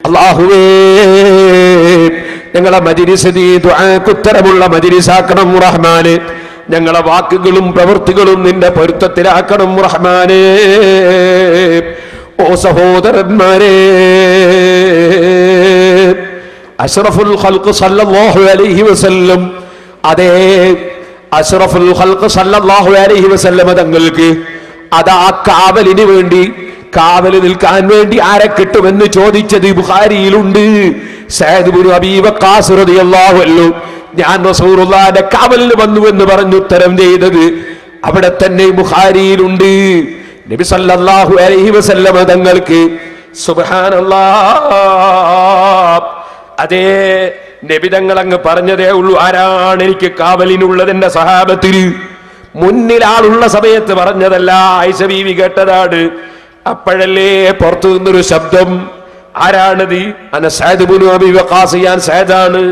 അല്ലാഹുവേ ഞങ്ങളെ മജ്‌ലിസ് നീ ദുആക്ക് ഉത്തരമുള്ള മജ്‌ലിസാക്കണം റഹ്മാനേ. ഞങ്ങളെ വാക്കുകളും പ്രവൃത്തികളും നിന്റെ പൊരുത്തത്തിലാക്കണം റഹ്മാനേ. ഓ സഹോദരന്മാരെ, അഷ്റഫുൽ ഖൽഖ് സല്ലല്ലാഹു അലൈഹി വസല്ലം, അതേ അഷ്റഫുൽ ഖൽഖ് സല്ലല്ലാഹു അലൈഹി വസല്ലം തങ്ങൾക്ക് അതാ കാവലിന് വേണ്ടി, കാവൽ നിൽക്കാൻ വേണ്ടി ആരെ കിട്ടുമെന്ന് ചോദിച്ചത് ബുഖാരിയിലുണ്ട്. സഅദ് ഇബ്നു അബീ വഖാസ് റളിയല്ലാഹു അൻഹു ഞാൻ റസൂലുള്ളാഹിന്റെ കാവലിന് വന്നു എന്ന് പറഞ്ഞു ഉത്തരം ചെയ്തത് അവിടെ തന്നെ ബുഖാരിയിലുണ്ട്. നബി സല്ലല്ലാഹു അലൈഹി വസല്ലം തങ്ങൾക്ക് സുബ്ഹാനല്ലാഹ്, അതേ നബി തങ്ങൾ അങ്ങ് പറഞ്ഞതേ ഉള്ളൂ, ആരാണ് എനിക്ക് കാവലിനുള്ളത് എന്റെ സഹാബത്തിൽ. മുന്നിൽ ആളുള്ള സമയത്ത് പറഞ്ഞതല്ല, ആയിഷ ബീവി കേട്ടതാണ്. അപ്പോഴല്ലേ പുറത്തു നിന്നൊരു ശബ്ദം, ആരാണത്? അന സഅദ് ഇബ്നു അബീ വഖാസ്, ഞാൻ സഅദാണ്.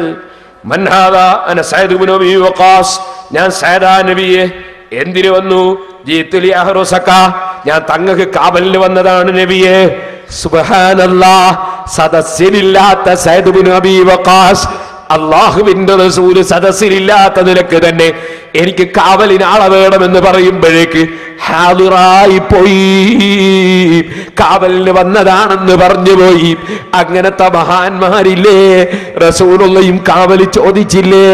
മൻ ഹാദാ? അന സഅദ് ഇബ്നു അബീ വഖാസ്, ഞാൻ സഅദാ നബിയെ. എന്തിനു വന്നു? ജീതു ലി അഹ്റുസക, ഞാൻ തങ്ങൾക്ക് കാവലിന് വന്നതാണ് നബിയെ. സുബ്ഹാനല്ലാഹ്, സദസ്സിലില്ലാത്ത സഅദ് ഇബ്നു അബീ വഖാസ് അല്ലാഹുവിന്റെ റസൂൽ സദസ്സിലില്ലാത്ത നിലക്ക് തന്നെ എനിക്ക് കാവലിന് ആളെ വേണമെന്ന് പറയുമ്പോഴേക്ക് ഹാദിറായി പോയി, കാവലിന് വന്നതാണെന്ന് പറഞ്ഞു പോയി. അങ്ങനത്തെ മഹാന്മാരില്ലേ? റസൂലുള്ളയും കാവല് ചോദിച്ചില്ലേ?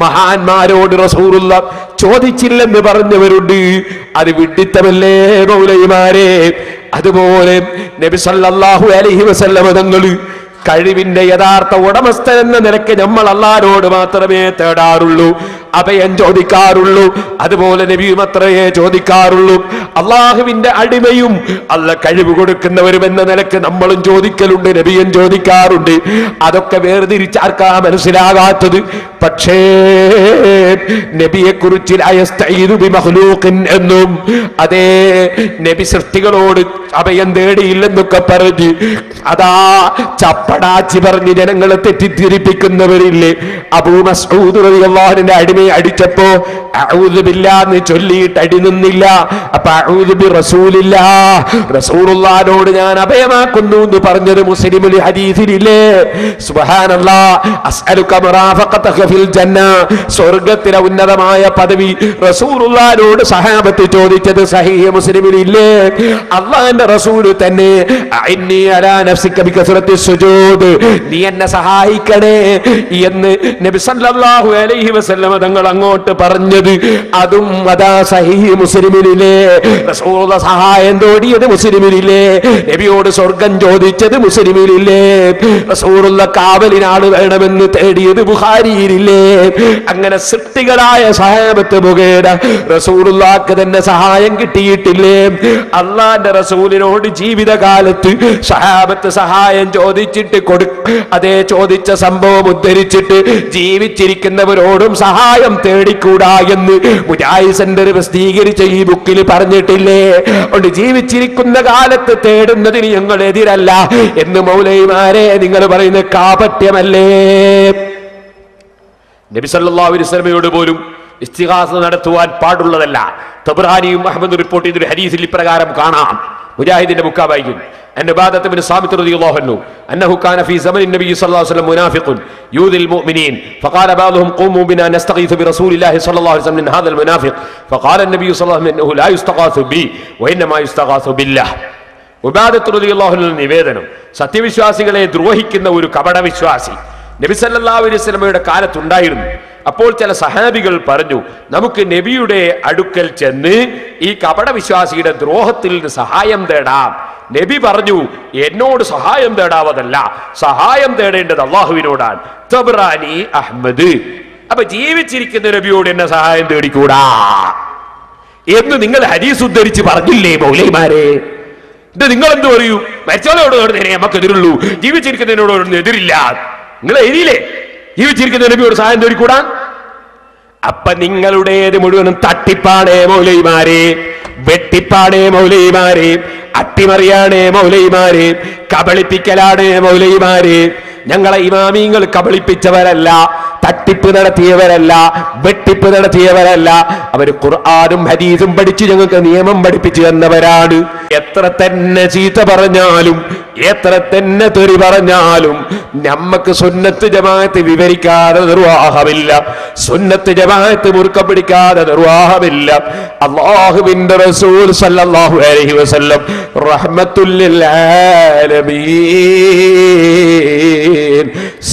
മഹാന്മാരോട് റസൂലുള്ള ചോദിച്ചില്ലെന്ന് പറഞ്ഞവരുണ്ട്. അത് വിഡ്ഢിത്തമല്ലേ മൗലവിമാരെ? അതുപോലെ നബി സല്ലല്ലാഹു അലൈഹി വസല്ലം തങ്ങള് കഴിവിന്റെ യഥാർത്ഥ ഉടമസ്ഥൻ എന്ന നിലയ്ക്ക് നമ്മൾ അല്ലാഹുവോട് മാത്രമേ തേടാറുള്ളൂ, അഭയം ചോദിക്കാറുള്ളൂ. അതുപോലെ നബിയും അത്രയേ ചോദിക്കാറുള്ളൂ. അള്ളാഹുവിന്റെ അടിമയും അല്ല കഴിവ് കൊടുക്കുന്നവരും എന്ന നിലയ്ക്ക് നമ്മളും ചോദിക്കലുണ്ട്, നബിയും ചോദിക്കാറുണ്ട്. അതൊക്കെ വേർതിരിച്ചാർക്കാ മനസ്സിലാകാത്തത്? പക്ഷേ നബിയെ കുറിച്ച് എന്നും അതേ നബി സൃഷ്ടികളോട് അഭയം തേടിയില്ലെന്നൊക്കെ പറഞ്ഞ് അതാ ചപ്പടാച്ചി പറഞ്ഞ് ജനങ്ങളെ തെറ്റിദ്ധരിപ്പിക്കുന്നവരില്ലേ? അബൂ മസ്ഊദ് റളിയല്ലാഹുവിന്റെ അടിമയെ അടിച്ചപ്പോ അഊദു ബില്ലാഹ് ചൊല്ലിയിട്ട് അടി നിന്നില്ല. അപ്പൊ അഊദു ബി റസൂലില്ലാഹ്, റസൂലുള്ളാഹിനോട് ഞാൻ അഭയമാക്കുന്നു എന്ന് പറഞ്ഞത് മുസ്ലിമിൽ ഹദീസിലില്ലേ? സുബ്ഹാനല്ലാഹ്. അസ്അലുക മുറാഫഖതക ഫിൽ ജന്ന, സ്വർഗ്ഗത്തിലെ ഉന്നതമായ പദവി റസൂലുള്ളാഹിനോട് സഹാബത്ത് ചോദിച്ചത് സഹീഹ് മുസ്ലിമിലില്ലേ? അല്ലാഹുവിന്റെ റസൂൽ തന്നെ അഇന്നി അലാ നഫ്സിക ബികസ്റത്തി സുജൂദ്, നീ എന്നെ സഹായിക്കണേ എന്ന് നബി സല്ലല്ലാഹു അലൈഹി വസല്ലം തങ്ങൾ അങ്ങോട്ട് പറഞ്ഞത് അതും അതാ സഹീഹ് മുസ്ലിമിലില്ലേ? റസൂലുള്ളാഹി സഹായം തേടിയത് മുസ്ലിമിലില്ലേ? നബിയോട് സ്വർഗ്ഗം ചോദിച്ചത് മുസ്ലിമിലില്ലേ? റസൂലുള്ളാഹി കാവലിനാൾ വേണമെന്ന് തേടിയത് ബുഖാരിയിലില്ലേ? അങ്ങനെ സൃഷ്ടികളായ സഹാബത്ത് മുഖേന റസൂലുള്ളാഹിക്ക് തന്നെ സഹായം കിട്ടിയിട്ടില്ലേ? അല്ലാഹുവിന്റെ റസൂലിനോട് ജീവിതകാലത്ത് സഹാബത്ത് സഹായം ചോദിച്ചിട്ട് അതേ ചോദിച്ച സംഭവം ഉദ്ധരിച്ചിട്ട് ജീവിച്ചിരിക്കുന്നവരോടും സഹായം തേടിക്കൂടാ എന്ന് മുജാഹിദ് സെന്റർ പ്രസിദ്ധീകരിച്ച ഈ ബുക്കിൽ പറഞ്ഞിട്ടില്ലേ? അതുകൊണ്ട് ജീവിച്ചിരിക്കുന്ന കാലത്ത് തേടുന്നതിന് ഞങ്ങൾ എതിരല്ല എന്ന് മൗലവിമാരെ നിങ്ങൾ പറയുന്ന കാപട്യമല്ലേ? നബി സല്ലല്ലാഹു അലൈഹി വസല്ലമയോട് പോലും ഇസ്തിഗാസ നടത്തുവാൻ പാടുള്ളതല്ല. തബ്റാനിയും അഹ്മദ് റിപ്പോർട്ട് ചെയ്തൊരു ഹദീസിൽ ഇപ്രകാരം കാണാം. മുജാഹിദിന്റെ ബുക്കാ വായിക്കും. أن عبادة بن الصامت رضي الله عنه أنه كان في زمن النبي صلى الله عليه وسلم منافق يؤذي المؤمنين فقال بعضهم قوموا بنا نستغيث برسول الله صلى الله عليه وسلم من هذا المنافق فقال النبي صلى الله عليه وسلم إنه لا يستغاث بي وإنما يستغاث بالله. ഉബാദത്ത് റളിയല്ലാഹു അൻഹു നിവേദനം, സത്യവിശ്വാസികളെ ദ്രോഹിക്കുന്ന ഒരു കപടവിശ്വാസി നബി സല്ലല്ലാഹു അലൈഹി വസല്ലമയുടെ കാലത്തുണ്ടായിരുന്നു. അപ്പോൾ ചില സഹാബികൾ പറഞ്ഞു, നമുക്ക് നബിയുടെ അടുക്കൽ ചെന്ന് ഈ കപടവിശ്വാസിയുടെ ദ്രോഹത്തിൽ നിന്ന് സഹായം തേടാം. നബി പറഞ്ഞു, എന്നോട് സഹായം തേടാവതല്ല, സഹായം തേടേണ്ടത് അള്ളാഹുവിനോടാണ്. തബ്റാനി അഹ്മദ്. അപ്പൊ ജീവിച്ചിരിക്കുന്ന നബിയോട് എന്നെ സഹായം തേടിക്കൂടാ എന്ന് നിങ്ങൾ ഹദീസ് ഉദ്ധരിച്ച് പറഞ്ഞില്ലേ മൗലവിമാരെ? ഇത് നിങ്ങൾ എന്ത് പറയൂ? മരിച്ചവരോട് നമുക്ക് എതിരുള്ളൂ, ജീവിച്ചിരിക്കുന്നതിനോട് എതിരില്ല. നിങ്ങൾ എഴുതിയില്ലേ ജീവിച്ചിരിക്കുന്ന നബിയോട് സഹായം തേടിക്കൂടാ? അപ്പൊ നിങ്ങളുടേത് മുഴുവനും തട്ടിപ്പാണേ മൗലവിമാരെ, വെട്ടിപ്പാണേ മൗലവിമാരെ, അട്ടിമറിയാണേ മൗലവിമാരെ, കബളിപ്പിക്കലാണേ മൗലവിമാരെ. ഞങ്ങളെ ഇമാമിങ്ങൾ കബളിപ്പിച്ചവരല്ല, തട്ടിപ്പ് നടത്തിയവരല്ല, വെട്ടിപ്പ് നടത്തിയവരല്ല. അവർ ഖുർആനും ഹദീസും പഠിച്ച് ഞങ്ങൾക്ക് നിയമം പഠിപ്പിച്ചു തന്നവരാണ്. എത്ര തന്നെ ചീത്ത പറഞ്ഞാലും, എത്ര തന്നെ തെറി പറഞ്ഞാലും നമ്മക്ക് സുന്നത്ത് ജമാഅത്ത് വിവരിക്കാതെ നിർവാഹമില്ല, സുന്നത്ത് ജമാഅത്ത് മുറുക്കം പിടിക്കാതെ നിർവാഹമില്ല. അല്ലാഹുവിന്റെ റസൂൽ സല്ലല്ലാഹു അലൈഹി വസല്ലം റഹ്മത്തുൽ ലിൽ ആലമീൻ,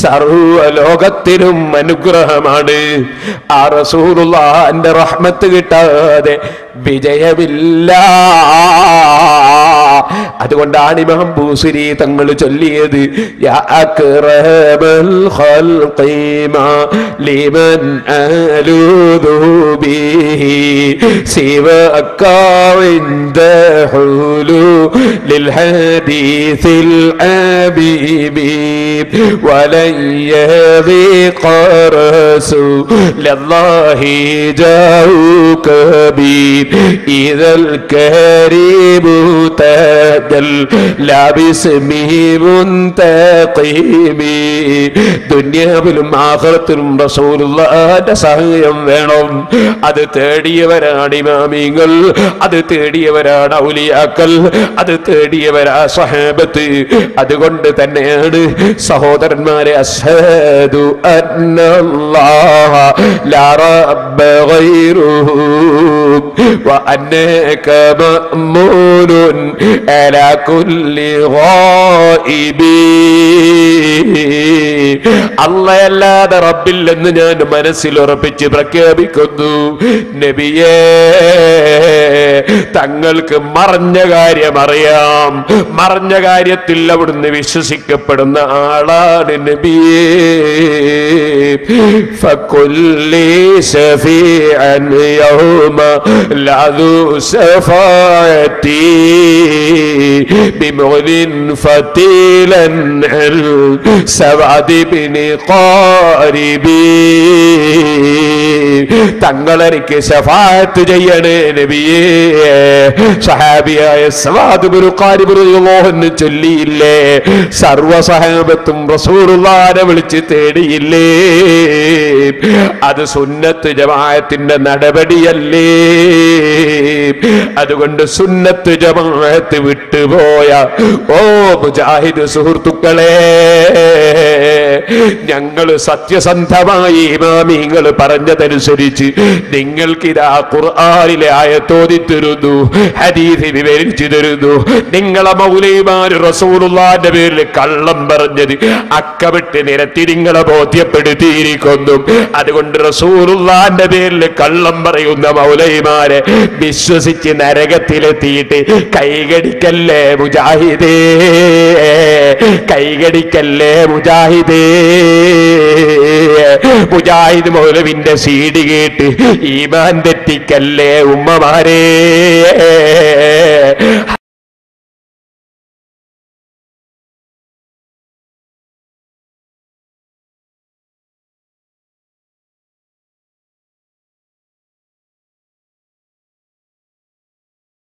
സർവ്വ ലോകത്തിനും അനുഗ്രഹമാണ്. ആ റസൂലുള്ളാഹിന്റെ റഹ്മത്ത് കിട്ടാതെ വിജയമില്ല. അതുകൊണ്ടാണ് ഇമാം ബൂസിരി തങ്ങൾ ചൊല്ലിയത്, യാ അക്റമൽ ഖൽഖി മാ ലിമൻ അലൂദു ബിഹി സിവക ഇൻദ ഹുലൂലിൽ ഹദീസിൽ ഹബീബി വലൻ യദിഖ റസൂലല്ലാഹി ജാഉക ബി ഇദൽ കരീമു ദുനിയാവിലും ആഖിറത്തിലും റസൂലുള്ളാഹിന്റെ സഹായം വേണം. അത് തേടിയവരാണ് ഇമാമിങ്ങൾ, അത് തേടിയവരാണ് ഔലിയാക്കൾ, അത് തേടിയവരാ സ്വഹാബത്ത്. അതുകൊണ്ട് തന്നെയാണ് സഹോദരന്മാരെ, അശ്ഹദു അന്നല്ലാഹ ലാ റബ്ബ ഗൈറുഹു വ അന്നക മഅ്മൂനുൻ അലാ കുല്ലി ഗായിബി. അല്ലാഹുവല്ലാതെ റബ്ബില്ലെന്ന് ഞാൻ മനസ്സിൽ ഉറപ്പിച്ച് പ്രഖ്യാപിക്കുന്നു. നബിയേ, തങ്ങൾക്ക് മറഞ്ഞ കാര്യം അറിയാം, മറഞ്ഞ കാര്യത്തിൽ അവിടുന്ന് വിശ്വസിക്കപ്പെടുന്ന ആളാണ് നബിയേ. ഫകുല്ലി ശഫീഅൻ യൗമ ലദു ശഫാഅതി ബിമുലിൻ ഫതീലൻ അൽ സവദി ബിനി ഖാരിബി. തങ്ങളെനിക്ക് ശഫാഅത്ത് ചെയ്യണേ നബിയേ. സഹാബിയായ സവാദ് ബിനു ഖാരിബ് റളിയല്ലാഹു അൻഹു ചൊല്ലിയില്ലേ, സർവ്വ സഹാബത്തും റസൂലുള്ളാഹിനെ വിളിച്ച് തേടിയില്ലേ? അത് സുന്നത്ത് ജമാഅത്തിന്റെ നടപടിയല്ലേ? അതുകൊണ്ട് സുന്നത്ത് ജമാഅത്ത് വിട്ടുപോയ ഓ മുജാഹിദ് സുഹൃത്തുക്കളെ, ഞങ്ങൾ സത്യസന്ധമായി ഇമാമിങ്ങൾ പറഞ്ഞതനുസരിച്ച് നിങ്ങൾക്കിതാ ഖുർആനിലെ ആയത്തോതി തരുന്നു, ഹദീസ് വിവരിച്ചു തരുന്നു. നിങ്ങളെ മൗലവിമാര് റസൂലുള്ളാഹിന്റെ പേരിൽ കള്ളം പറഞ്ഞത് അക്കമിട്ട് നിരത്തി നിങ്ങളെ ബോധ്യപ്പെടുത്തിയിരിക്കുന്നു. അതുകൊണ്ട് റസൂലുള്ളാഹിന്റെ പേരിൽ കള്ളം പറയുന്ന മൗലവിമാരെ വിശ്വസിച്ച് നരകത്തിലെത്തിയിട്ട് കൈകടിക്കല്ലേ മുജാഹിദേ, കൈകടിക്കല്ലേ മുജാഹിദേ. മുജാഹിദ് മൗലവിന്റെ സീഡി കേട്ട് ഈമാൻ തെറ്റിക്കല്ലേ ഉമ്മമാരേ.